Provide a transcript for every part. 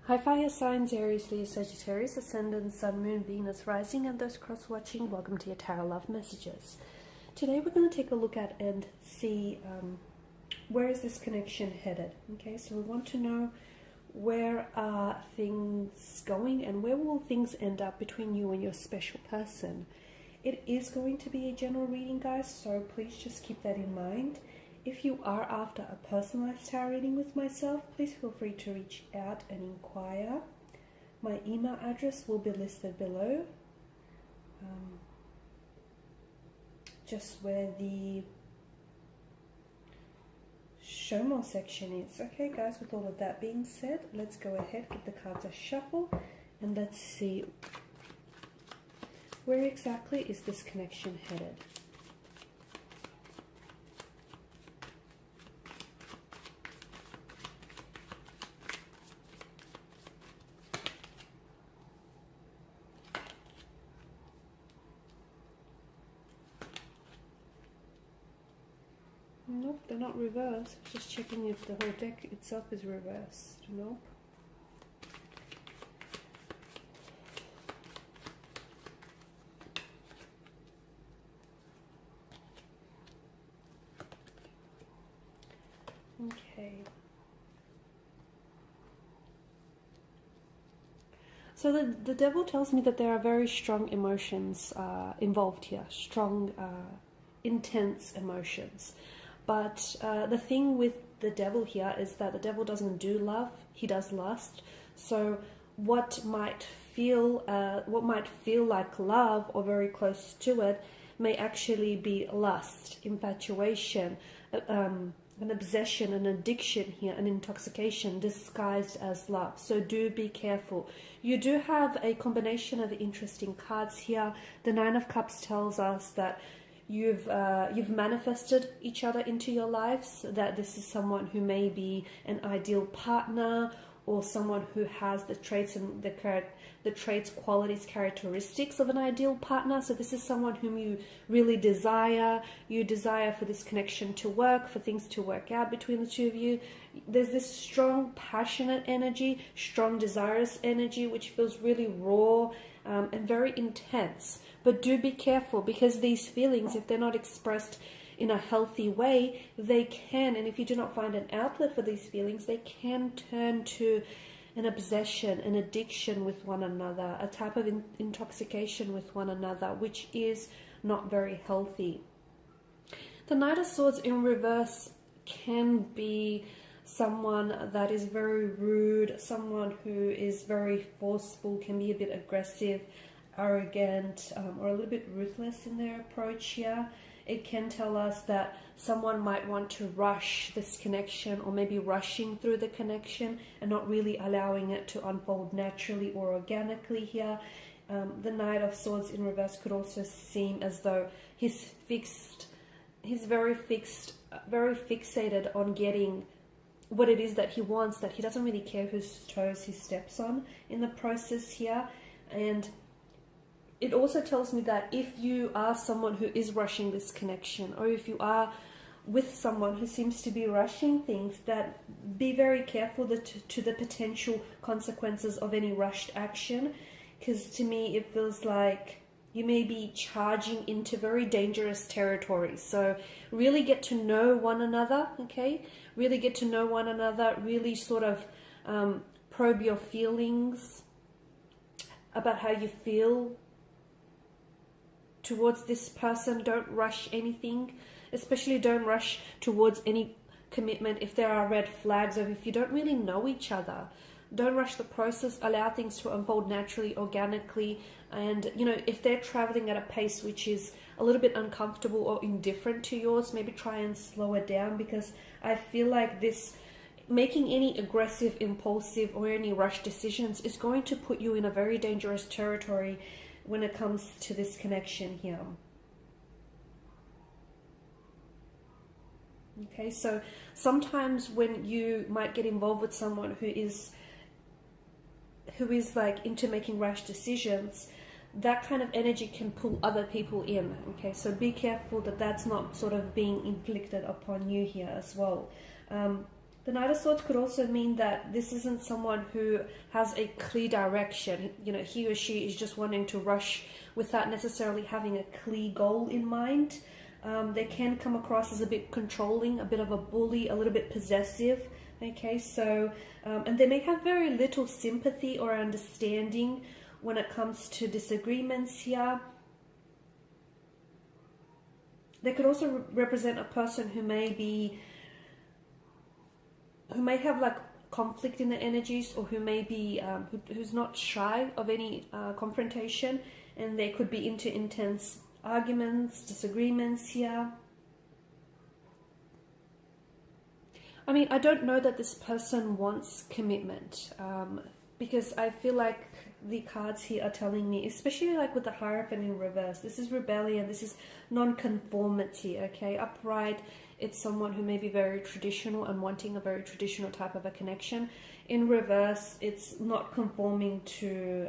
Hi fire signs, Aries, Leo, Sagittarius, Ascendant, Sun, Moon, Venus, Rising, and those cross-watching, welcome to your Tarot Love Messages. Today we're going to take a look at and see where is this connection headed. Okay, so we want to know where are things going and where will things end up between you and your special person. It is going to be a general reading, guys, so please just keep that in mind. If you are after a personalized tarot reading with myself, please feel free to reach out and inquire. My email address will be listed below, just where the show more section is. Okay guys, with all of that being said, let's go ahead, give the cards a shuffle, and let's see where exactly is this connection headed. Nope, they're not reversed. Just checking if the whole deck itself is reversed. Nope. Okay. So the devil tells me that there are very strong emotions involved here. Strong, intense emotions. But the thing with the devil here is that the devil doesn't do love, he does lust. So what might feel like love or very close to it may actually be lust, infatuation, an obsession, an addiction here, an intoxication disguised as love. So do be careful. You do have a combination of interesting cards here. The Nine of Cups tells us that you've manifested each other into your lives, that this is someone who may be an ideal partner or someone who has the traits and the traits, qualities, characteristics of an ideal partner. So this is someone whom you really desire. You desire for this connection to work, for things to work out between the two of you. There's this strong, passionate energy, strong, desirous energy, which feels really raw and very intense. But do be careful, because these feelings, if they're not expressed in a healthy way, they can, and if you do not find an outlet for these feelings, they can turn to an obsession, an addiction with one another, a type of intoxication with one another, which is not very healthy. The Knight of Swords in reverse can be someone that is very rude, someone who is very forceful, can be a bit aggressive, arrogant, or a little bit ruthless in their approach here. It can tell us that someone might want to rush this connection, or maybe rushing through the connection and not really allowing it to unfold naturally or organically here. The Knight of Swords in reverse could also seem as though he's very fixated on getting what it is that he wants, that he doesn't really care whose toes he steps on in the process here. And it also tells me that if you are someone who is rushing this connection, or if you are with someone who seems to be rushing things, that be very careful to the potential consequences of any rushed action, because to me it feels like you may be charging into very dangerous territory. So really get to know one another, okay? Really get to know one another, really sort of probe your feelings about how you feel towards this person. Don't rush anything, especially don't rush towards any commitment if there are red flags, or if you don't really know each other. Don't rush the process. Allow things to unfold naturally, organically. And you know, if they're traveling at a pace which is a little bit uncomfortable or indifferent to yours, maybe try and slow it down, because I feel like this making any aggressive, impulsive, or any rush decisions is going to put you in a very dangerous territory when it comes to this connection here. Okay, so sometimes when you might get involved with someone who is like into making rash decisions, that kind of energy can pull other people in. Okay, so be careful that that's not sort of being inflicted upon you here as well. The Knight of Swords could also mean that this isn't someone who has a clear direction. You know, he or she is just wanting to rush without necessarily having a clear goal in mind. They can come across as a bit controlling, a bit of a bully, a little bit possessive. Okay, so, and they may have very little sympathy or understanding when it comes to disagreements here. They could also represent a person who may have like conflict in the energies, or who may be who's not shy of any confrontation, and they could be into intense arguments, disagreements here. I mean, I don't know that this person wants commitment, because I feel like the cards here are telling me, especially like with the Hierophant in reverse, this is rebellion, this is non-conformity, okay? Upright, it's someone who may be very traditional and wanting a very traditional type of a connection. In reverse, it's not conforming to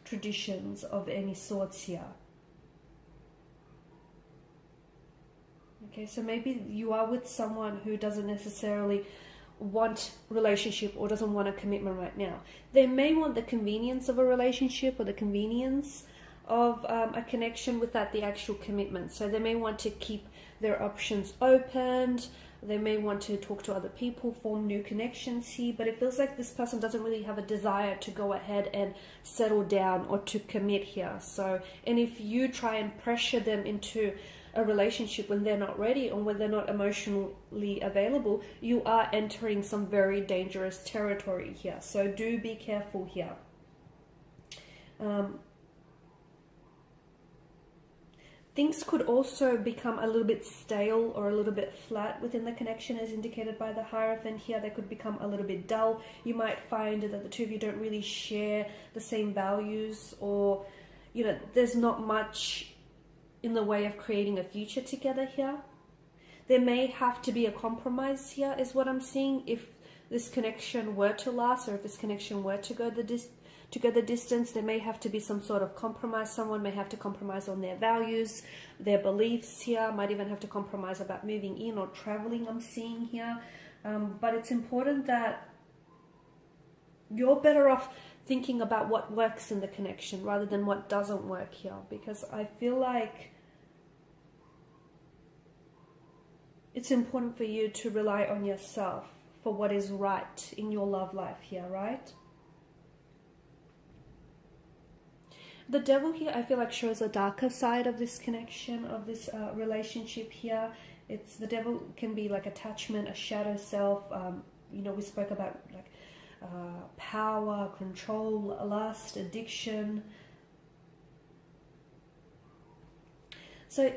traditions of any sorts here. Okay, so maybe you are with someone who doesn't necessarily want relationship or doesn't want a commitment right now. They may want the convenience of a relationship or the convenience of a connection without the actual commitment. So they may want to keep their options opened. They may want to talk to other people, form new connections here, but it feels like this person doesn't really have a desire to go ahead and settle down or to commit here. So, and if you try and pressure them into a relationship when they're not ready or when they're not emotionally available, you are entering some very dangerous territory here. So do be careful here. Things could also become a little bit stale or a little bit flat within the connection, as indicated by the Hierophant here. They could become a little bit dull. You might find that the two of you don't really share the same values, or, you know, there's not much in the way of creating a future together here. There may have to be a compromise here, is what I'm seeing, if this connection were to last, or if this connection were to go the distance. There may have to be some sort of compromise. Someone may have to compromise on their values, their beliefs here, might even have to compromise about moving in or traveling, I'm seeing here. But it's important that you're better off thinking about what works in the connection rather than what doesn't work here, because I feel like it's important for you to rely on yourself for what is right in your love life here, right? The Devil here, I feel like, shows a darker side of this connection, of this relationship here. It's, the Devil can be like attachment, a shadow self. You know, we spoke about like power, control, lust, addiction. So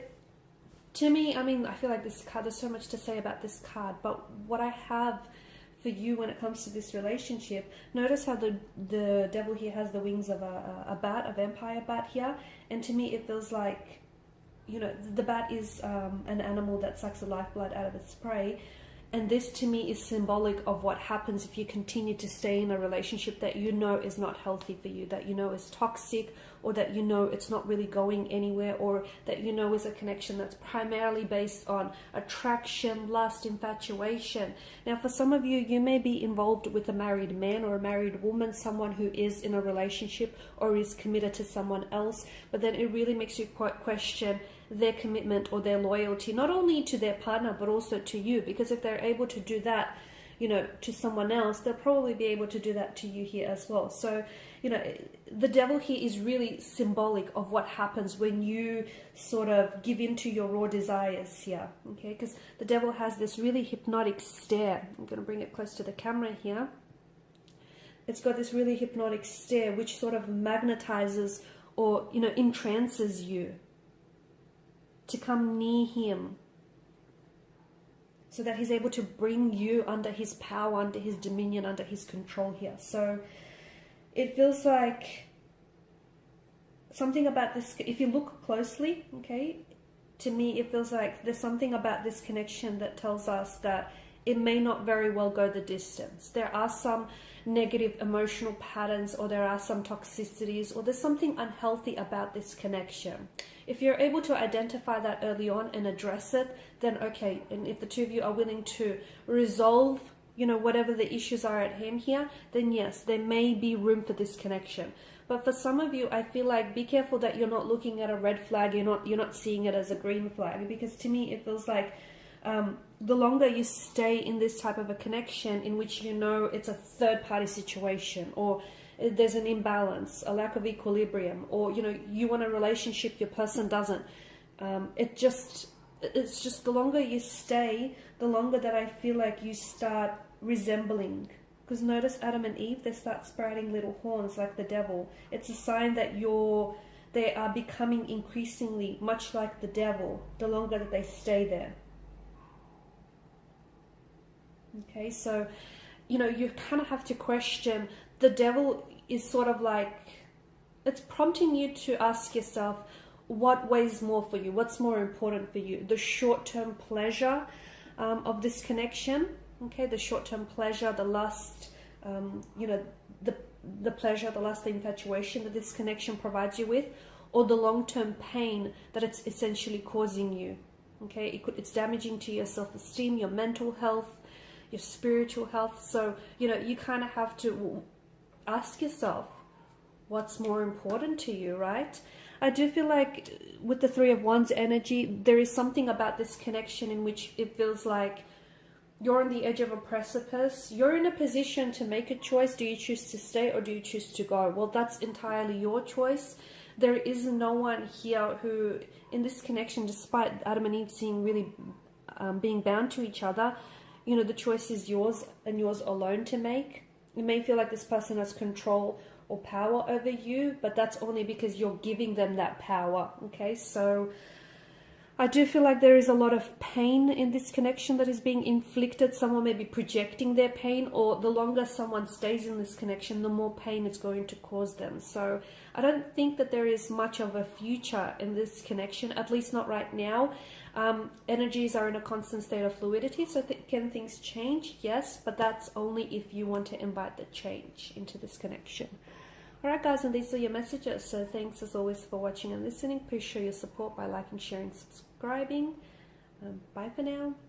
to me, I mean, I feel like this card, there's so much to say about this card, but what I have for you when it comes to this relationship, notice how the Devil here has the wings of a bat, a vampire bat here, and to me it feels like, you know, the bat is an animal that sucks the lifeblood out of its prey. And this to me is symbolic of what happens if you continue to stay in a relationship that you know is not healthy for you, that you know is toxic, or that you know it's not really going anywhere, or that you know is a connection that's primarily based on attraction, lust, infatuation. Now, for some of you, you may be involved with a married man or a married woman, someone who is in a relationship or is committed to someone else, but then it really makes you question their commitment or their loyalty, not only to their partner but also to you, because if they're able to do that, you know, to someone else, they'll probably be able to do that to you here as well. So, you know, the Devil here is really symbolic of what happens when you sort of give in to your raw desires here, okay? Because the Devil has this really hypnotic stare. I'm going to bring it close to the camera here. It's got this really hypnotic stare which sort of magnetizes or, you know, entrances you to come near him, so that he's able to bring you under his power, under his dominion, under his control here. So it feels like something about this, if you look closely, okay, to me it feels like there's something about this connection that tells us that it may not very well go the distance. There are some negative emotional patterns, or there are some toxicities, or there's something unhealthy about this connection. If you're able to identify that early on and address it, then okay. And if the two of you are willing to resolve, you know, whatever the issues are at hand here, then yes, there may be room for this connection. But for some of you, I feel like be careful that you're not looking at a red flag, you're not seeing it as a green flag, because to me it feels like the longer you stay in this type of a connection in which you know it's a third party situation, or there's an imbalance, a lack of equilibrium, or you know you want a relationship, your person doesn't, it's just the longer you stay, the longer that I feel like you start resembling. Because notice Adam and Eve, they start sprouting little horns like the devil. It's a sign that they are becoming increasingly much like the devil the longer that they stay there. Okay, so, you know, you kind of have to question, the devil is sort of like, it's prompting you to ask yourself, what weighs more for you? What's more important for you? The short-term pleasure of this connection, okay, the short-term pleasure, the lust, you know, the pleasure, the lust, the infatuation that this connection provides you with, or the long-term pain that it's essentially causing you, okay? It's damaging to your self-esteem, your mental health, your spiritual health. So, you know, you kind of have to ask yourself, what's more important to you, right? I do feel like with the Three of Wands energy, there is something about this connection in which it feels like you're on the edge of a precipice. You're in a position to make a choice. Do you choose to stay or do you choose to go? Well, that's entirely your choice. There is no one here who, in this connection, despite Adam and Eve seeing really being bound to each other, you know, the choice is yours and yours alone to make. You may feel like this person has control or power over you, but that's only because you're giving them that power, okay? So I do feel like there is a lot of pain in this connection that is being inflicted. Someone may be projecting their pain, or the longer someone stays in this connection, the more pain it's going to cause them. So I don't think that there is much of a future in this connection, at least not right now. Energies are in a constant state of fluidity, so can things change? Yes, but that's only if you want to invite the change into this connection. Alright guys, and these are your messages. So thanks as always for watching and listening. Please show your support by liking, sharing, subscribing. Bye for now.